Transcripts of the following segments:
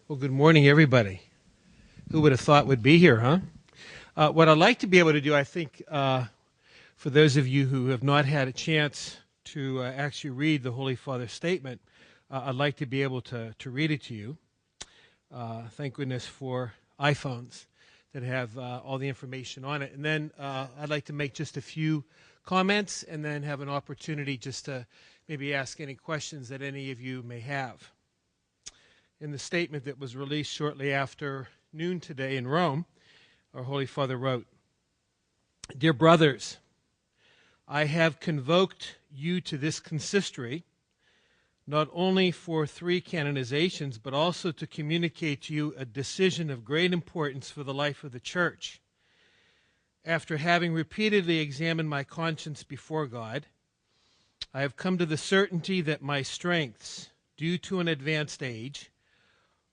Well, good morning, everybody. Who would have thought would be here, huh? What I'd like to be able to do, I think, for those of you who have not had a chance to actually read the Holy Father's statement, I'd like to be able to read it to you. Thank goodness for iPhones that have all the information on it. And then I'd like to make just a few comments and then have an opportunity just to maybe ask any questions that any of you may have. In the statement that was released shortly after noon today in Rome, our Holy Father wrote, "Dear brothers, I have convoked you to this consistory, not only for 3 canonizations, but also to communicate to you a decision of great importance for the life of the Church. After having repeatedly examined my conscience before God, I have come to the certainty that my strengths, due to an advanced age,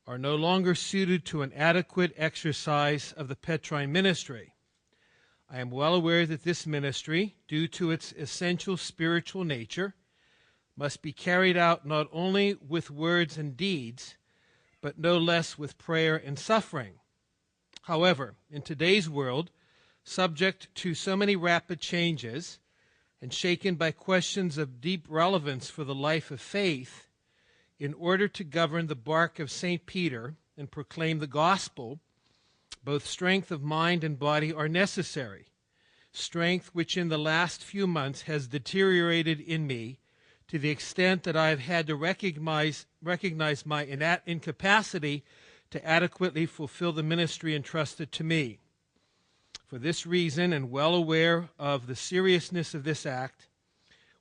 are no longer suited to an adequate exercise of the Petrine ministry. I am well aware that this ministry, due to its essential spiritual nature, must be carried out not only with words and deeds, but no less with prayer and suffering. However, in today's world, subject to so many rapid changes and shaken by questions of deep relevance for the life of faith, in order to govern the bark of St. Peter and proclaim the gospel, both strength of mind and body are necessary, strength which in the last few months has deteriorated in me to the extent that I have had to recognize my incapacity to adequately fulfill the ministry entrusted to me. For this reason, and well aware of the seriousness of this act,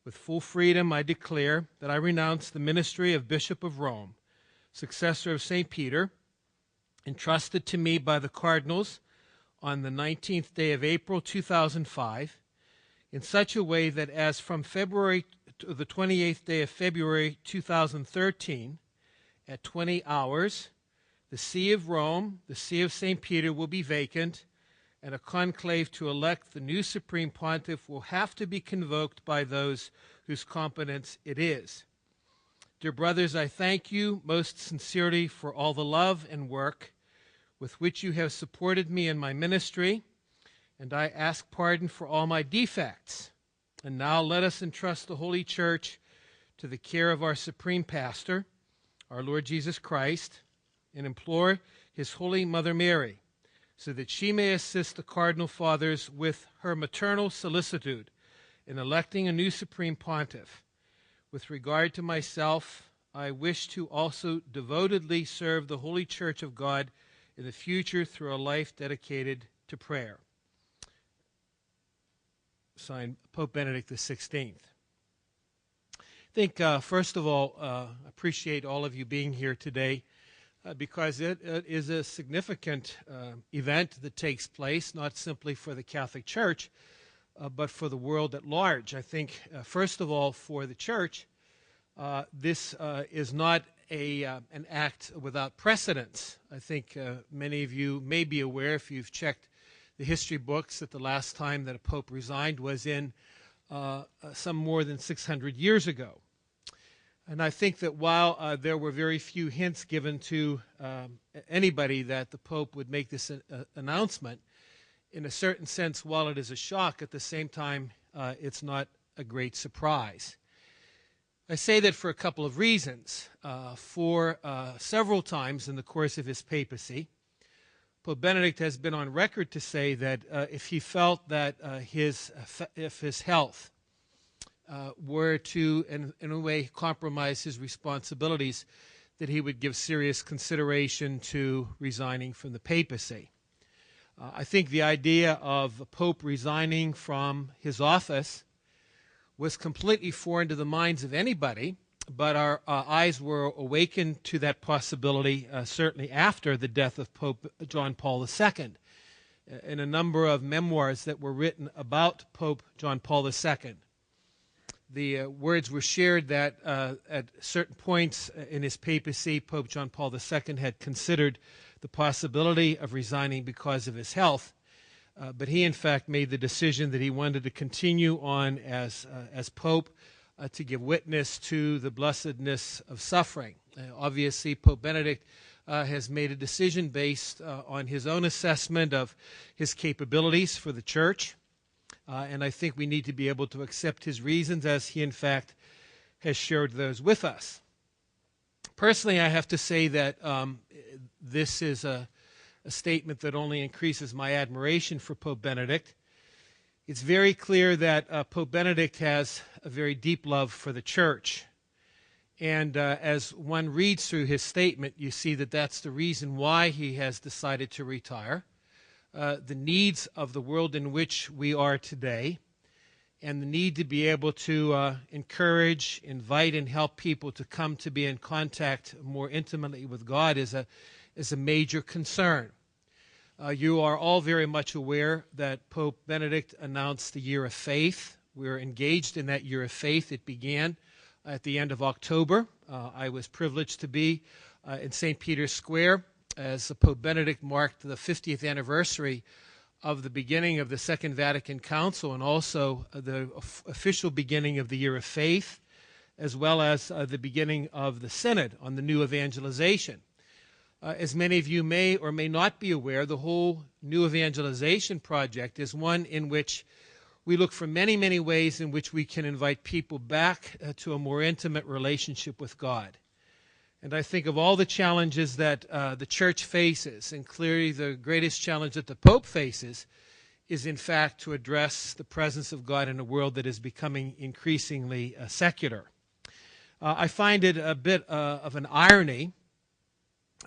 with full freedom I declare that I renounce the ministry of Bishop of Rome, successor of St. Peter, entrusted to me by the cardinals on the 19th day of April 2005, in such a way that as from February to the 28th day of February 2013, at 20 hours, the See of Rome, the See of St. Peter will be vacant, and a conclave to elect the new Supreme Pontiff will have to be convoked by those whose competence it is. Dear brothers, I thank you most sincerely for all the love and work with which you have supported me in my ministry, and I ask pardon for all my defects. And now let us entrust the Holy Church to the care of our Supreme Pastor, our Lord Jesus Christ, and implore his Holy Mother Mary, so that she may assist the Cardinal Fathers with her maternal solicitude in electing a new Supreme Pontiff. With regard to myself, I wish to also devotedly serve the Holy Church of God in the future through a life dedicated to prayer." Signed, Pope Benedict XVI. I think, first of all, appreciate all of you being here today. Because it is a significant event that takes place, not simply for the Catholic Church, but for the world at large. I think, first of all, for the Church, this is not an act without precedence. I think many of you may be aware, if you've checked the history books, that the last time that a pope resigned was in some more than 600 years ago. And I think that while there were very few hints given to anybody that the Pope would make this announcement, in a certain sense, while it is a shock, at the same time, it's not a great surprise. I say that for a couple of reasons. For several times in the course of his papacy, Pope Benedict has been on record to say that if he felt that if his health were to, in a way, compromise his responsibilities, that he would give serious consideration to resigning from the papacy. I think the idea of the Pope resigning from his office was completely foreign to the minds of anybody, but our eyes were awakened to that possibility certainly after the death of Pope John Paul II, in a number of memoirs that were written about Pope John Paul II. The words were shared that at certain points in his papacy, Pope John Paul II had considered the possibility of resigning because of his health, but he in fact made the decision that he wanted to continue on as Pope to give witness to the blessedness of suffering. Obviously, Pope Benedict has made a decision based on his own assessment of his capabilities for the church. And I think we need to be able to accept his reasons as he, in fact, has shared those with us. Personally, I have to say that this is a statement that only increases my admiration for Pope Benedict. It's very clear that Pope Benedict has a very deep love for the church. And as one reads through his statement, you see that that's the reason why he has decided to retire. The needs of the world in which we are today, and the need to be able to encourage, invite, and help people to come to be in contact more intimately with God is a major concern. You are all very much aware that Pope Benedict announced the Year of Faith. We're engaged in that Year of Faith. It began at the end of October. I was privileged to be in St. Peter's Square as Pope Benedict marked the 50th anniversary of the beginning of the Second Vatican Council and also the official beginning of the Year of Faith, as well as the beginning of the Synod on the new evangelization. As many of you may or may not be aware, the whole new evangelization project is one in which we look for many, many ways in which we can invite people back to a more intimate relationship with God. And I think of all the challenges that the church faces, and clearly the greatest challenge that the Pope faces is in fact to address the presence of God in a world that is becoming increasingly secular. I find it a bit of an irony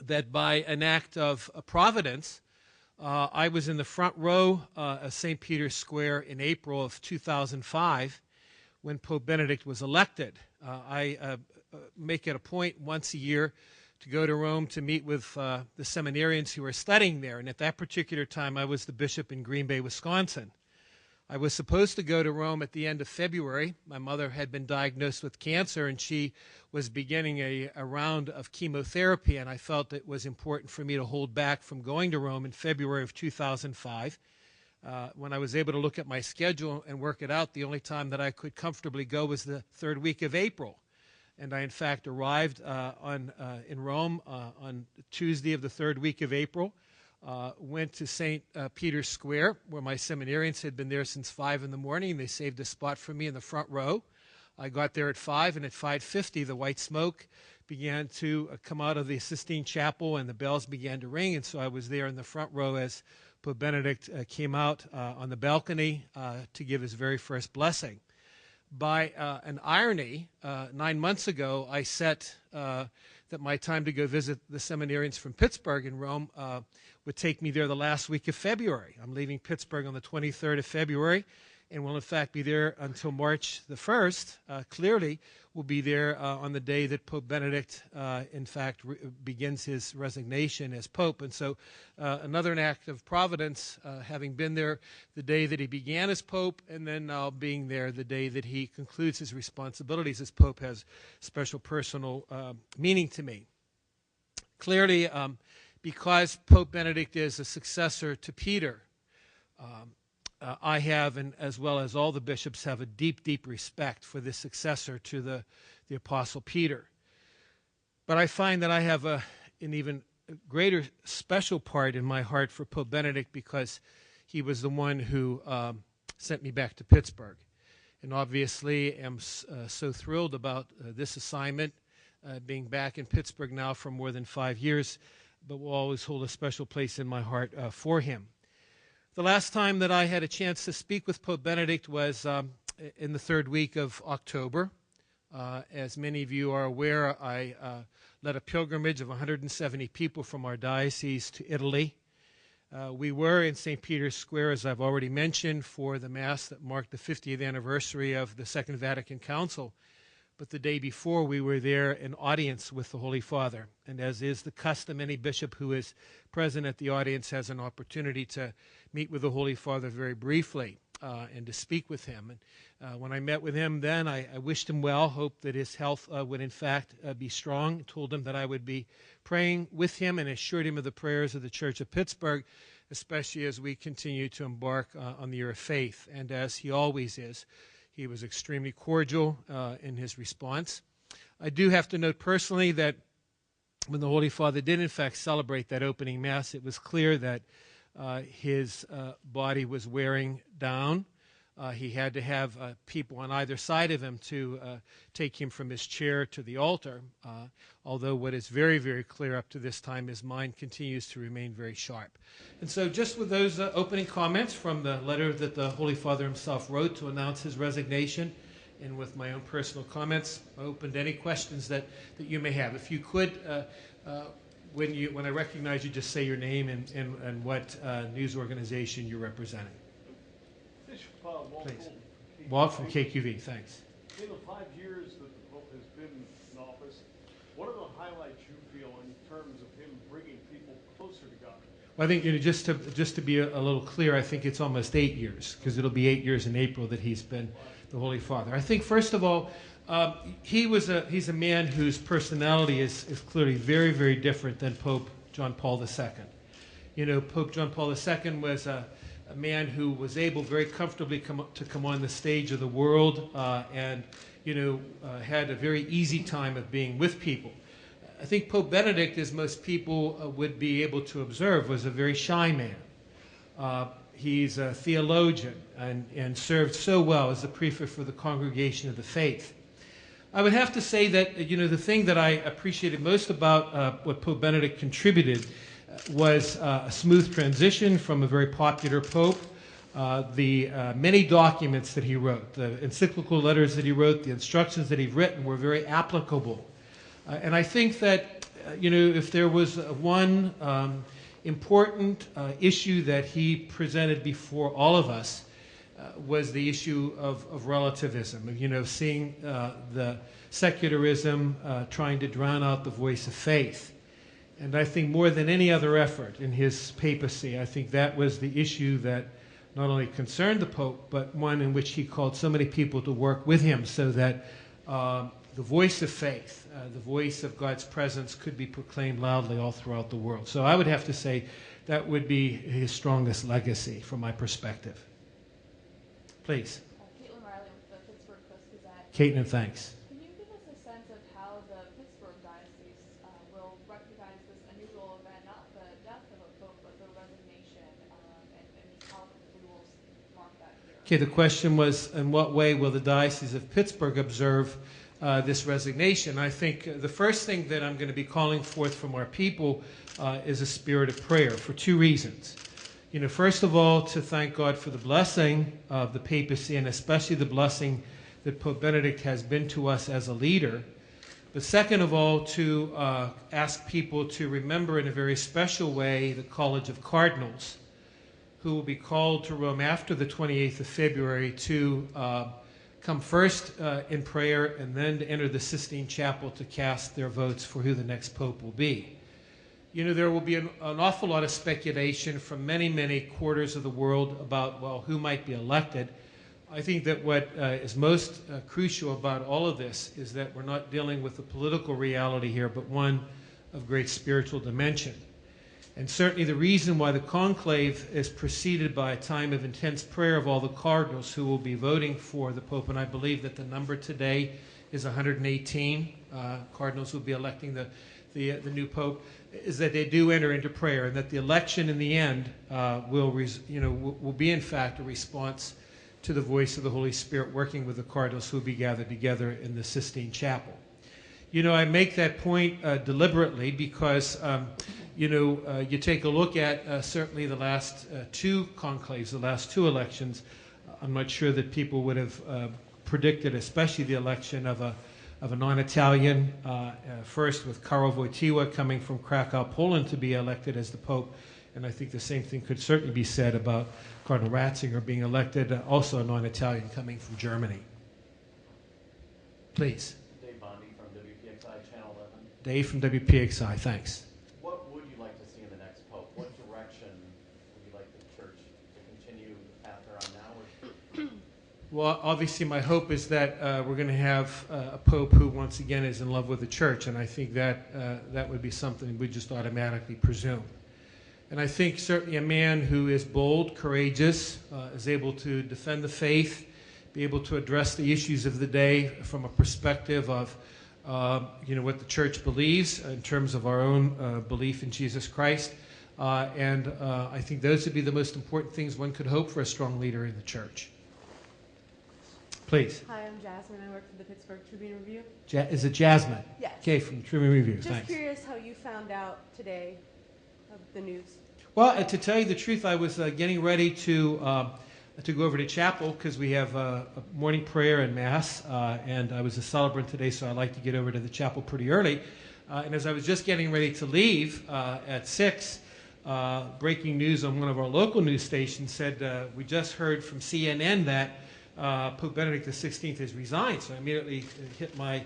that by an act of providence, I was in the front row of St. Peter's Square in April of 2005 when Pope Benedict was elected. I make it a point once a year to go to Rome to meet with the seminarians who are studying there. And at that particular time, I was the bishop in Green Bay, Wisconsin. I was supposed to go to Rome at the end of February. My mother had been diagnosed with cancer, and she was beginning a round of chemotherapy, and I felt it was important for me to hold back from going to Rome in February of 2005. When I was able to look at my schedule and work it out, the only time that I could comfortably go was the third week of April. And I, in fact, arrived in Rome on Tuesday of the third week of April, went to St. Peter's Square, where my seminarians had been there since 5 in the morning. They saved a spot for me in the front row. I got there at 5, and at 5:50, the white smoke began to come out of the Sistine Chapel, and the bells began to ring. And so I was there in the front row as Pope Benedict came out on the balcony to give his very first blessing. By an irony, 9 months ago, I set that my time to go visit the seminarians from Pittsburgh in Rome would take me there the last week of February. I'm leaving Pittsburgh on the 23rd of February and will, in fact, be there until March the 1st. Clearly, we'll be there on the day that Pope Benedict, in fact, begins his resignation as Pope. And so another act of providence, having been there the day that he began as Pope, and then now being there the day that he concludes his responsibilities as Pope, has special personal meaning to me. Clearly, because Pope Benedict is a successor to Peter, I have, and as well as all the bishops, have a deep, deep respect for this successor to the Apostle Peter. But I find that I have an even greater special part in my heart for Pope Benedict because he was the one who sent me back to Pittsburgh. And obviously am so thrilled about this assignment, being back in Pittsburgh now for more than 5 years, but will always hold a special place in my heart for him. The last time that I had a chance to speak with Pope Benedict was in the third week of October. As many of you are aware, I led a pilgrimage of 170 people from our diocese to Italy. We were in St. Peter's Square, as I've already mentioned, for the Mass that marked the 50th anniversary of the Second Vatican Council. But the day before, we were there in audience with the Holy Father. And as is the custom, any bishop who is present at the audience has an opportunity to meet with the Holy Father very briefly and to speak with him. And when I met with him then, I wished him well, hoped that his health would in fact be strong, told him that I would be praying with him, and assured him of the prayers of the Church of Pittsburgh, especially as we continue to embark on the Year of Faith. And as he always is, he was extremely cordial in his response. I do have to note personally that when the Holy Father did in fact celebrate that opening Mass, it was clear that his body was wearing down. He had to have people on either side of him to take him from his chair to the altar, although what is very, very clear up to this time, his mind continues to remain very sharp. And so just with those opening comments from the letter that the Holy Father himself wrote to announce his resignation, and with my own personal comments, I open to any questions that you may have. If you could, when I recognize you, just say your name and what news organization you're representing. Please. Walt from KQV, thanks. In the 5 years that the Pope has been in office, what are the highlights you feel in terms of him bringing people closer to God? Well, I think just to be a little clear, I think it's almost 8 years, because it'll be 8 years in April that he's been the Holy Father. I think, first of all, he's a man whose personality is clearly very, very different than Pope John Paul II. You know, Pope John Paul II was a man who was able very comfortably to come on the stage of the world and, had a very easy time of being with people. I think Pope Benedict, as most people would be able to observe, was a very shy man. He's a theologian and served so well as the prefect for the Congregation of the Faith. I would have to say that, the thing that I appreciated most about what Pope Benedict contributed was a smooth transition from a very popular pope, the many documents that he wrote, the encyclical letters that he wrote, the instructions that he'd written were very applicable. And I think that, if there was one important issue that he presented before all of us, was the issue of relativism, of seeing the secularism trying to drown out the voice of faith. And I think more than any other effort in his papacy, I think that was the issue that not only concerned the Pope, but one in which he called so many people to work with him so that the voice of faith, the voice of God's presence could be proclaimed loudly all throughout the world. So I would have to say that would be his strongest legacy from my perspective. Please. Caitlin Riley with the Pittsburgh Post-Gazette. Caitlin, thanks. Can you give us a sense of how the Pittsburgh Diocese will recognize this unusual event, not the death of a pope, but the resignation, and how we will mark that here? Okay, the question was, in what way will the Diocese of Pittsburgh observe this resignation? I think the first thing that I'm going to be calling forth from our people is a spirit of prayer for two reasons. First of all, to thank God for the blessing of the papacy, and especially the blessing that Pope Benedict has been to us as a leader. But second of all, to ask people to remember in a very special way the College of Cardinals, who will be called to Rome after the 28th of February to come first in prayer and then to enter the Sistine Chapel to cast their votes for who the next pope will be. There will be an awful lot of speculation from many, many quarters of the world about, well, who might be elected. I think that what is most crucial about all of this is that we're not dealing with a political reality here, but one of great spiritual dimension. And certainly the reason why the conclave is preceded by a time of intense prayer of all the cardinals who will be voting for the Pope, and I believe that the number today is 118 cardinals who will be electing the new Pope, is that they do enter into prayer, and that the election in the end will be in fact a response to the voice of the Holy Spirit working with the cardinals who will be gathered together in the Sistine Chapel. I make that point deliberately because, you take a look at certainly the last two conclaves, the last two elections. I'm not sure that people would have predicted, especially the election of a non-Italian, first with Karol Wojtyła coming from Krakow, Poland, to be elected as the Pope. And I think the same thing could certainly be said about Cardinal Ratzinger being elected, also a non-Italian coming from Germany. Please. Dave Bondi from WPXI Channel 11. Dave from WPXI, thanks. What would you like to see in the next Pope? What direction would you like the Church to continue the path they're on now? Or Well, obviously my hope is that we're going to have a Pope who once again is in love with the Church, and I think that that would be something we just automatically presume. And I think certainly a man who is bold, courageous, is able to defend the faith, be able to address the issues of the day from a perspective of what the church believes in terms of our own belief in Jesus Christ. And I think those would be the most important things one could hope for a strong leader in the church. Please. Hi, I'm Jasmine. I work for the Pittsburgh Tribune Review. Is it Jasmine? Yes. Okay, from Tribune Review. Just Thanks. curious how you found out today of the news. Well, to tell you the truth, I was getting ready to go over to chapel because we have a morning prayer and mass, and I was a celebrant today, so I like to get over to the chapel pretty early. And as I was just getting ready to leave at 6, breaking news on one of our local news stations said, we just heard from CNN that Pope Benedict XVI has resigned. So I immediately hit my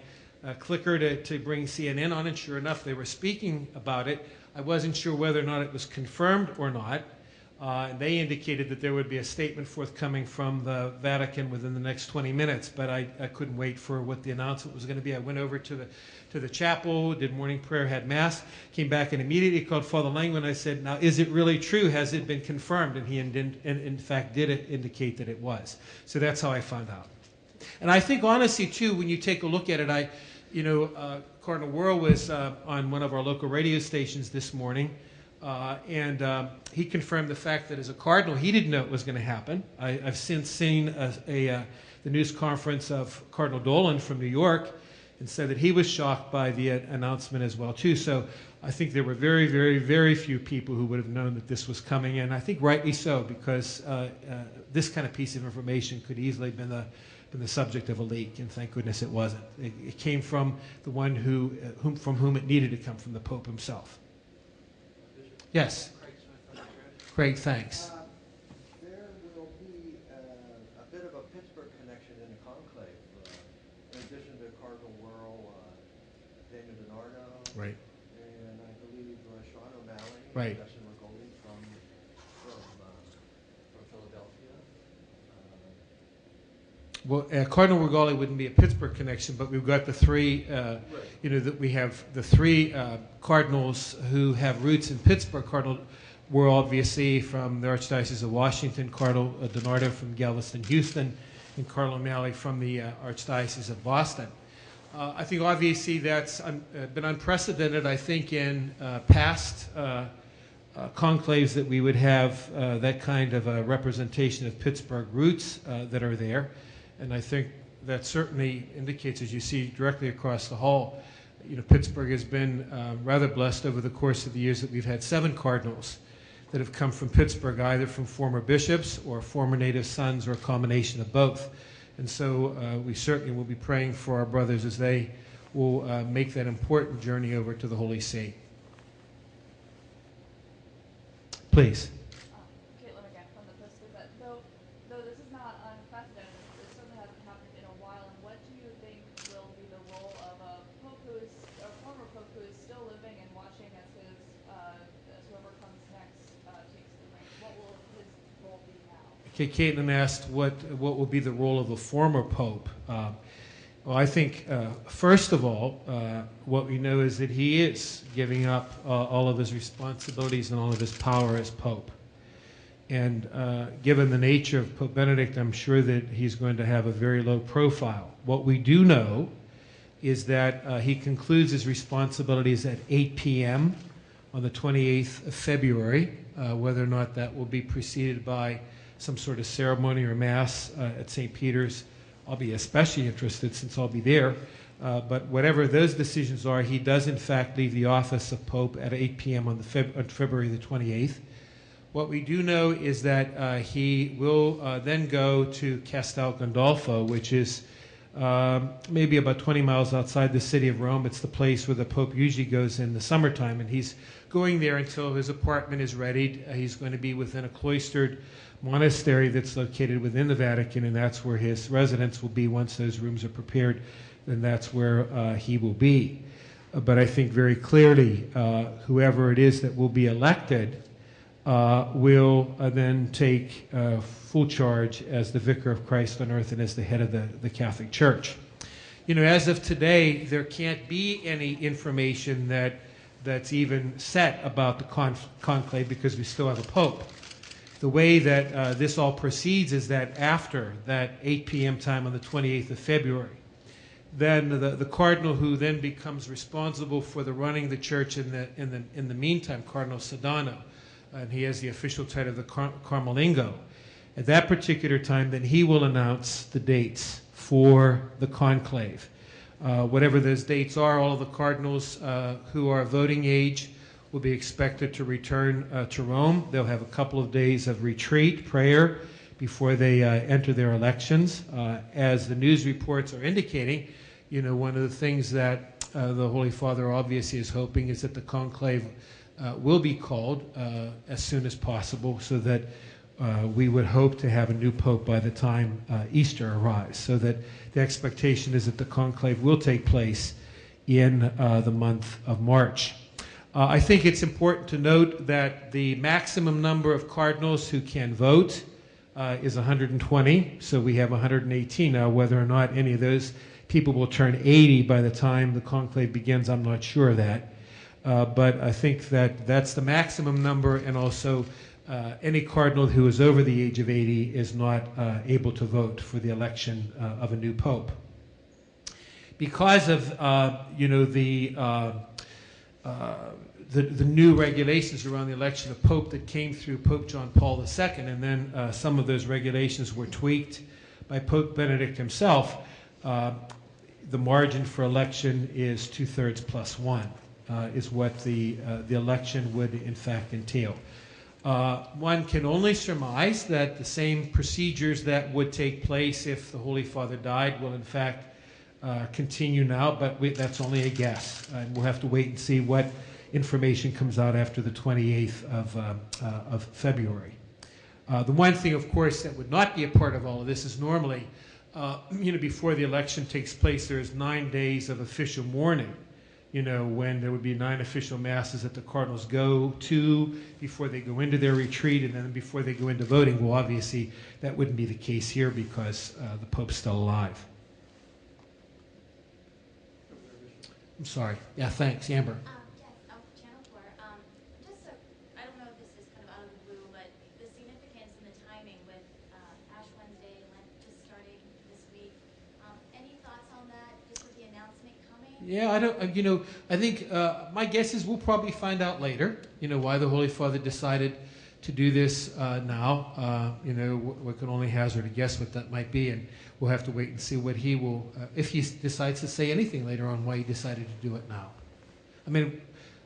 clicker to bring CNN on, and sure enough, they were speaking about it. I wasn't sure whether or not it was confirmed or not. And they indicated that there would be a statement forthcoming from the Vatican within the next 20 minutes, but I couldn't wait for what the announcement was going to be. I went over to the chapel, did morning prayer, had mass, came back and immediately called Father Langman. I said, now, is it really true? Has it been confirmed? And he, in fact, did indicate that it was. So that's how I found out. And I think, honestly, too, when you take a look at it, Cardinal Wuerl was on one of our local radio stations this morning, and he confirmed the fact that as a cardinal, he didn't know it was going to happen. I've since seen the news conference of Cardinal Dolan from New York, and said that he was shocked by the announcement as well, too. So I think there were very, very, very few people who would have known that this was coming, and I think rightly so, because this kind of piece of information could easily have been the subject of a leak, and thank goodness it wasn't. It came from the one from whom it needed to come, from the Pope himself. Yes. Craig, thanks. There will be a bit of a Pittsburgh connection in the conclave. In addition to Cardinal Wuerl, Daniel DiNardo, Right. and I believe Sean O'Malley, Right. Justin Rigoli from Philadelphia. Well, Cardinal Rigoli wouldn't be a Pittsburgh connection, but we've got the three, that we have the three cardinals who have roots in Pittsburgh. Cardinal Wuerl, obviously, from the Archdiocese of Washington, Cardinal DiNardo from Galveston, Houston, and Cardinal O'Malley from the Archdiocese of Boston. I think, obviously, that's been unprecedented, I think, in past conclaves that we would have that kind of a representation of Pittsburgh roots that are there. And I think that certainly indicates, as you see directly across the hall, Pittsburgh has been rather blessed over the course of the years that we've had 7 cardinals that have come from Pittsburgh, either from former bishops or former native sons or a combination of both. And so we certainly will be praying for our brothers as they will make that important journey over to the Holy See. Please. Caitlin again from the Post-Gazette. Though this is not unprecedented, it certainly hasn't happened in a while. And what do you think will be the role of a former pope who is still living and watching as whoever comes next takes the reins? What will his role be now? Okay, Caitlin asked what will be the role of a former pope. Well, I think, first of all, what we know is that he is giving up all of his responsibilities and all of his power as pope. And given the nature of Pope Benedict, I'm sure that he's going to have a very low profile. What we do know is that he concludes his responsibilities at 8 p.m. on the 28th of February, whether or not that will be preceded by some sort of ceremony or mass at St. Peter's. I'll be especially interested since I'll be there. But whatever those decisions are, he does in fact leave the office of Pope at 8 p.m. on February the 28th. What we do know is that he will then go to Castel Gandolfo, which is maybe about 20 miles outside the city of Rome. It's the place where the Pope usually goes in the summertime, and he's going there until his apartment is readied. He's going to be within a cloistered monastery that's located within the Vatican, and that's where his residence will be once those rooms are prepared. Then that's where he will be. But I think very clearly whoever it is that will be elected will then take full charge as the Vicar of Christ on earth and as the head of the Catholic Church. As of today, there can't be any information that's even set about the conclave because we still have a pope. The way that this all proceeds is that after that 8 p.m. time on the 28th of February, then the cardinal who then becomes responsible for the running the church in the meantime, Cardinal Sodano, and he has the official title of the Carmelingo. At that particular time, then he will announce the dates for the conclave. Whatever those dates are, all of the cardinals who are voting age will be expected to return to Rome. They'll have a couple of days of retreat, prayer, before they enter their elections. As the news reports are indicating, one of the things that the Holy Father obviously is hoping is that the conclave will be called as soon as possible, so that we would hope to have a new pope by the time Easter arrives, so that the expectation is that the conclave will take place in the month of March. I think it's important to note that the maximum number of cardinals who can vote is 120, so we have 118 now. Whether or not any of those people will turn 80 by the time the conclave begins, I'm not sure of that. But I think that that's the maximum number, and also any cardinal who is over the age of 80 is not able to vote for the election of a new pope. Because of the new regulations around the election of Pope that came through Pope John Paul II, and then some of those regulations were tweaked by Pope Benedict himself, the margin for election is 2/3 plus 1, is what the election would in fact entail. One can only surmise that the same procedures that would take place if the Holy Father died will in fact continue now, but that's only a guess, and we'll have to wait and see what information comes out after the 28th of February. The one thing, of course, that would not be a part of all of this is normally, before the election takes place, there's 9 days of official mourning, when there would be 9 official masses that the cardinals go to before they go into their retreat, and then before they go into voting. Well, obviously, that wouldn't be the case here because the Pope's still alive. I'm sorry. Yeah, thanks. Amber. Yeah, I think my guess is we'll probably find out later, why the Holy Father decided to do this now. We can only hazard a guess what that might be, and we'll have to wait and see what he will, if he decides to say anything later on why he decided to do it now. I mean,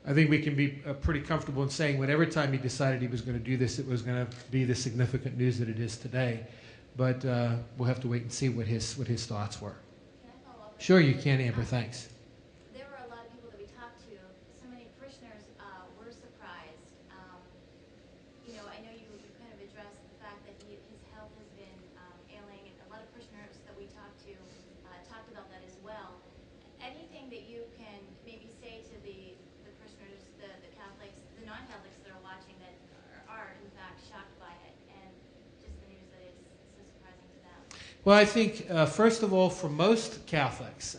I think we can be pretty comfortable in saying whatever time he decided he was going to do this, it was going to be the significant news that it is today. But we'll have to wait and see what his thoughts were. Can I follow up? Sure, you can, Amber. Thanks. There were a lot of people that we talked to. So many parishioners were surprised. I know you kind of addressed the fact that his health has been ailing, and a lot of parishioners that we talked to talked about that as well. Anything that you can maybe say to the parishioners, the Catholics, the non-Catholics that are watching that are in fact shocked by it, and just the news that is so surprising to them? Well, I think, first of all, for most Catholics,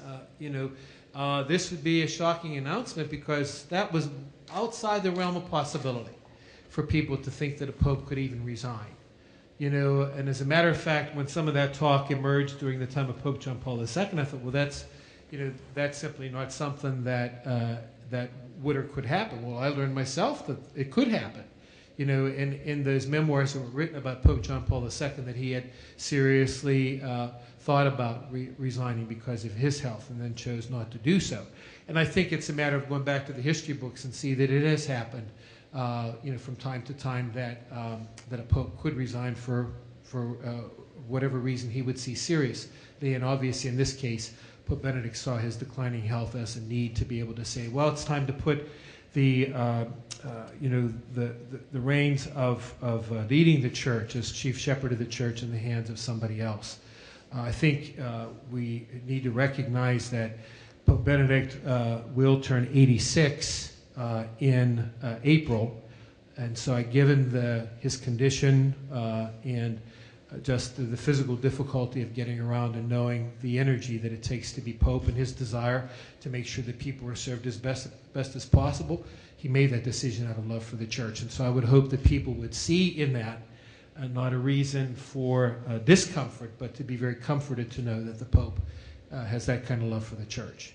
this would be a shocking announcement because that was outside the realm of possibility for people to think that a pope could even resign. And as a matter of fact, when some of that talk emerged during the time of Pope John Paul II, I thought, well, that's simply not something that would or could happen. Well, I learned myself that it could happen. In those memoirs that were written about Pope John Paul II, that he had seriously thought about resigning because of his health and then chose not to do so. And I think it's a matter of going back to the history books and see that it has happened, from time to time that a pope could resign for whatever reason he would see seriously. And obviously, in this case, Pope Benedict saw his declining health as a need to be able to say, well, it's time to put the reins of leading the church as chief shepherd of the church in the hands of somebody else. I think we need to recognize that Pope Benedict will turn 86 in April, and so given his condition and just the physical difficulty of getting around and knowing the energy that it takes to be Pope and his desire to make sure that people are served as best as possible, he made that decision out of love for the church. And so I would hope that people would see in that not a reason for discomfort, but to be very comforted to know that the Pope has that kind of love for the church.